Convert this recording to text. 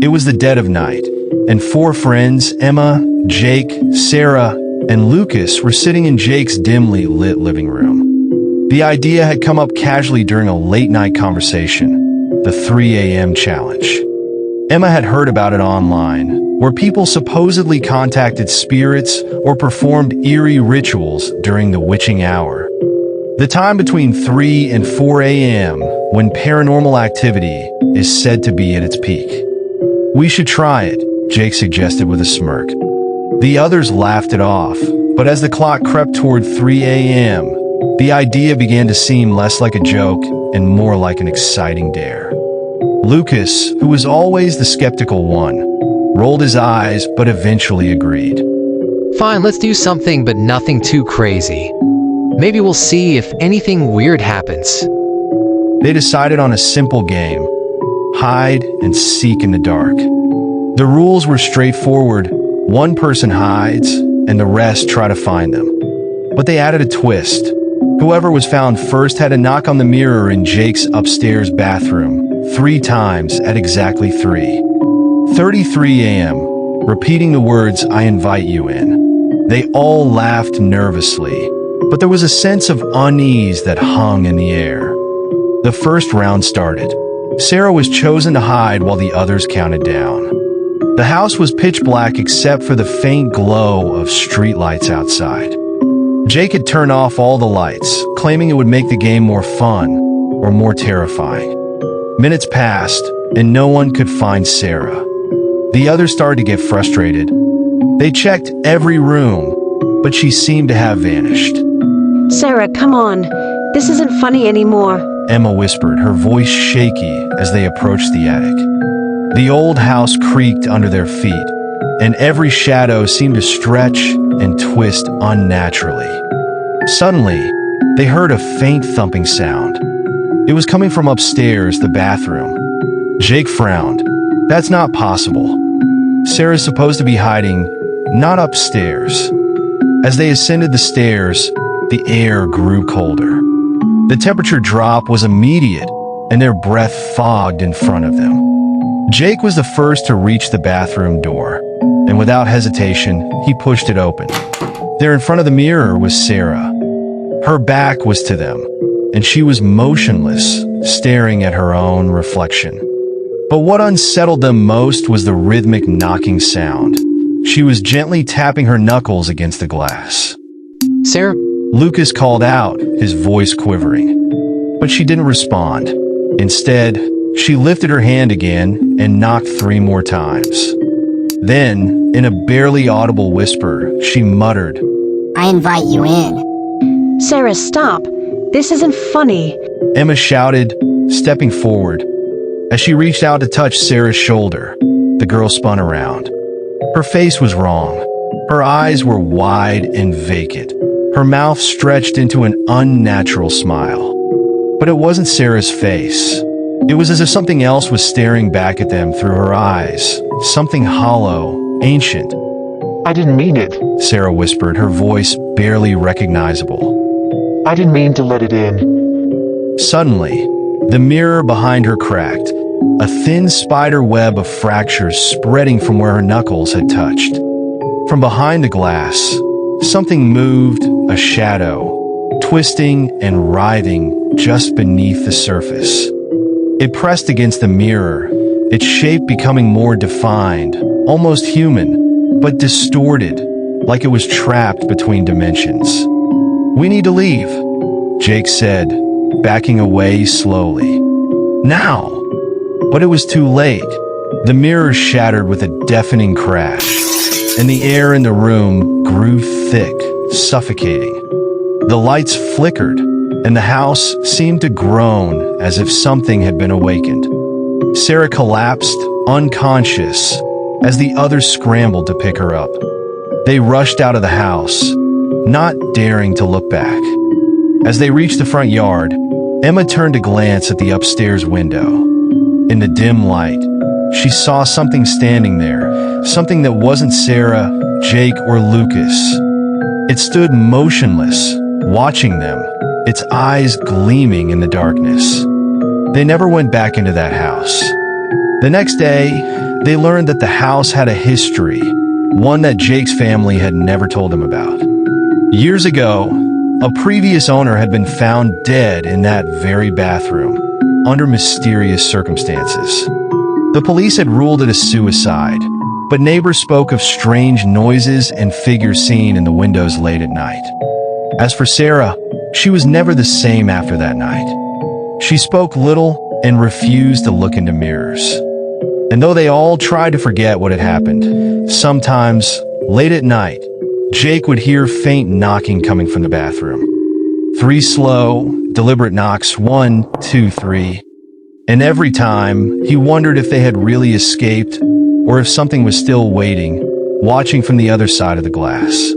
It was the dead of night, and four friends, Emma, Jake, Sarah, and Lucas, were sitting in Jake's dimly lit living room. The idea had come up casually during a late-night conversation, the 3 a.m. challenge. Emma had heard about it online, where people supposedly contacted spirits or performed eerie rituals during the witching hour. The time between 3 and 4 a.m., when paranormal activity is said to be at its peak. "We should try it," Jake suggested with a smirk. The others laughed it off, but as the clock crept toward 3 a.m., the idea began to seem less like a joke and more like an exciting dare. Lucas, who was always the skeptical one, rolled his eyes but eventually agreed. Fine, let's do something, but nothing too crazy. Maybe we'll see if anything weird happens. They decided on a simple game: hide and seek in the dark. The rules were straightforward: one person hides, and the rest try to find them. But they added a twist. Whoever was found first had to knock on the mirror in Jake's upstairs bathroom 3 times at exactly 3:33 a.m., repeating the words, "I invite you in." They all laughed nervously, but there was a sense of unease that hung in the air. The first round started. Sarah was chosen to hide while the others counted down. The house was pitch black except for the faint glow of streetlights outside. Jake had turned off all the lights, claiming it would make the game more fun or more terrifying. Minutes passed, and no one could find Sarah. The others started to get frustrated. They checked every room, but she seemed to have vanished. "Sarah, come on. This isn't funny anymore," Emma whispered, her voice shaky as they approached the attic. The old house creaked under their feet, and every shadow seemed to stretch and twist unnaturally. Suddenly, they heard a faint thumping sound. It was coming from upstairs, the bathroom. Jake frowned. "That's not possible. Sarah's supposed to be hiding, not upstairs." As they ascended the stairs, the air grew colder. The temperature drop was immediate, and their breath fogged in front of them. Jake was the first to reach the bathroom door, and without hesitation, he pushed it open. There in front of the mirror was Sarah. Her back was to them, and she was motionless, staring at her own reflection. But what unsettled them most was the rhythmic knocking sound. She was gently tapping her knuckles against the glass. Sarah? Lucas called out, his voice quivering. But she didn't respond. Instead, she lifted her hand again and knocked 3 more times. Then, in a barely audible whisper, she muttered, "I invite you in." "Sarah, stop. This isn't funny," Emma shouted, stepping forward. As she reached out to touch Sarah's shoulder, the girl spun around. Her face was wrong. Her eyes were wide and vacant. Her mouth stretched into an unnatural smile. But it wasn't Sarah's face. It was as if something else was staring back at them through her eyes, something hollow, ancient. "I didn't mean it. Sarah whispered, her voice barely recognizable. I didn't mean to let it in." Suddenly, the mirror behind her cracked, a thin spider web of fractures spreading from where her knuckles had touched. From behind the glass, something moved, a shadow, twisting and writhing just beneath the surface. It pressed against the mirror, its shape becoming more defined, almost human, but distorted, like it was trapped between dimensions. "We need to leave," Jake said, backing away slowly. "Now!" But it was too late. The mirror shattered with a deafening crash, and the air in the room grew thick, suffocating. The lights flickered, and the house seemed to groan as if something had been awakened. Sarah collapsed, unconscious, as the others scrambled to pick her up. They rushed out of the house, not daring to look back. As they reached the front yard, Emma turned to glance at the upstairs window. In the dim light, she saw something standing there, something that wasn't Sarah, Jake, or Lucas. It stood motionless, watching them, its eyes gleaming in the darkness. They never went back into that house. The next day, They learned that the house had a history, one that Jake's family had never told them about. Years ago, a previous owner had been found dead in that very bathroom, under mysterious circumstances. The police had ruled it a suicide, but neighbors spoke of strange noises and figures seen in the windows late at night. As for Sarah, she was never the same after that night. She spoke little and refused to look into mirrors. And though they all tried to forget what had happened, sometimes, late at night, Jake would hear faint knocking coming from the bathroom. 3 slow, deliberate knocks, 1, 2, 3. And every time, he wondered if they had really escaped or if something was still waiting, watching from the other side of the glass.